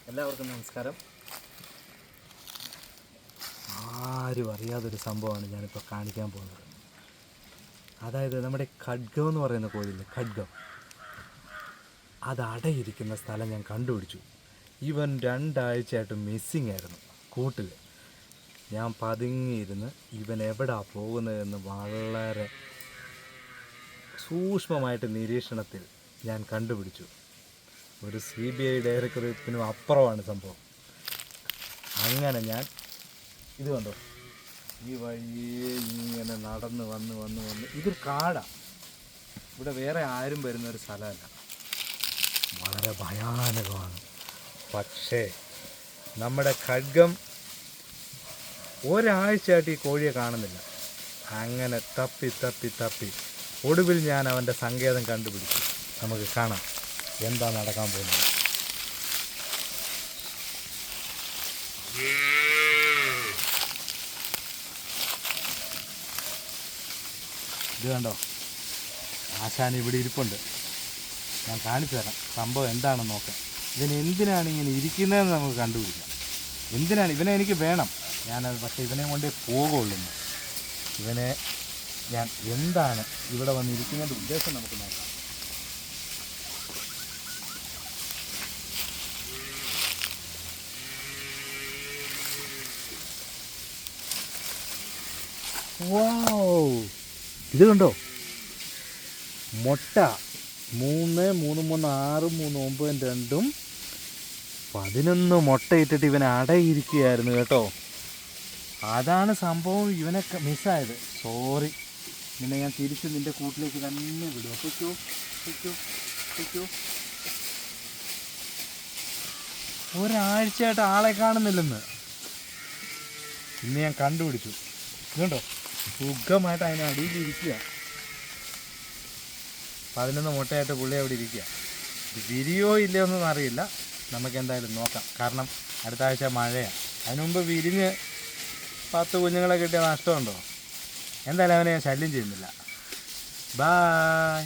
എല്ലാവർക്കും നമസ്കാരം. ആരും അറിയാതൊരു സംഭവമാണ് ഞാനിപ്പോൾ കാണിക്കാൻ പോകുന്നത്. അതായത് നമ്മുടെ ഖഡ്ഗം എന്ന് പറയുന്ന കോഴിയില്ലേ, ഖഡ്ഗം, അത് അടയിരിക്കുന്ന സ്ഥലം ഞാൻ കണ്ടുപിടിച്ചു. ഇവൻ 2 ആഴ്ചയായിട്ട് മിസ്സിങ് ആയിരുന്നു കൂട്ടിൽ. ഞാൻ പതുങ്ങിയിരുന്ന് ഇവൻ എവിടാ പോകുന്നതെന്ന് വളരെ സൂക്ഷ്മമായിട്ട് നിരീക്ഷണത്തിൽ ഞാൻ കണ്ടുപിടിച്ചു. ഒരു CBI ഡയറക്ടറേറ്റിനും അപ്പുറമാണ് സംഭവം. അങ്ങനെ ഞാൻ ഇത് കണ്ടോ, ഈ വഴിയേ ഇങ്ങനെ നടന്ന് വന്ന് ഇതൊരു കാടാണ്. ഇവിടെ വേറെ ആരും വരുന്നൊരു സ്ഥലമല്ല, വളരെ ഭയാനകമാണ്. പക്ഷേ നമ്മുടെ ഖഡ്ഗം ഒരാഴ്ചയായിട്ട് ഈ കോഴിയെ കാണുന്നില്ല. അങ്ങനെ തപ്പി ഒടുവിൽ ഞാൻ അവൻ്റെ സങ്കേതം കണ്ടുപിടിച്ചു. നമുക്ക് കാണാം എന്താ നടക്കാൻ പോകുന്നത്. ഇത് കണ്ടോ, ആശാൻ ഇവിടെ ഇരിപ്പുണ്ട്. ഞാൻ കാണിച്ചു തരാം സംഭവം എന്താണെന്ന് നോക്കാം. ഇതിന് എന്തിനാണ് ഇങ്ങനെ ഇരിക്കുന്നതെന്ന് നമുക്ക് കണ്ടുപിടിക്കാം. എന്തിനാണ് ഇവനെ എനിക്ക് വേണം, ഞാനത് പക്ഷേ ഇവനെ കൊണ്ടേ പോകുള്ളൂ. ഇവനെ ഞാൻ എന്താണ് ഇവിടെ വന്നിരിക്കുന്നതിൻ്റെ ഉദ്ദേശം നമുക്ക് നോക്കാം. ഇത് കണ്ടോ, മുട്ട 3, 3, 3, 6, 3, 9, 2, 11 മുട്ട ഇട്ടിട്ട് ഇവനെ അടയിരിക്കുകയായിരുന്നു കേട്ടോ. അതാണ് സംഭവം. ഇവനെ മിസ്സായത്. സോറി. നിന്നെ ഞാൻ തിരിച്ച് നിൻ്റെ കൂട്ടിലേക്ക് തന്നെ വിടും. പൊയ്ക്കോ. ഒരാഴ്ചയായിട്ട് ആളെ കാണുന്നില്ലെന്ന് ഇന്ന് ഞാൻ കണ്ടുപിടിച്ചു. ഇതുണ്ടോ, സുഖമായിട്ട് അതിന് അടിയിലിരിക്കുക. 11 മുട്ടയായിട്ട് പുള്ളി അവിടെ ഇരിക്കുക. വിരിയോ ഇല്ലയോ എന്നൊന്നും അറിയില്ല. നമുക്ക് എന്തായാലും നോക്കാം. കാരണം അടുത്ത ആഴ്ച മഴയാണ്. അതിനു മുമ്പ് വിരിഞ്ഞ് 10 കുഞ്ഞുങ്ങളെ കിട്ടിയ നഷ്ടമുണ്ടോ? എന്തായാലും അവനെ ഞാൻ ശല്യം ചെയ്യുന്നില്ല. ബായ്.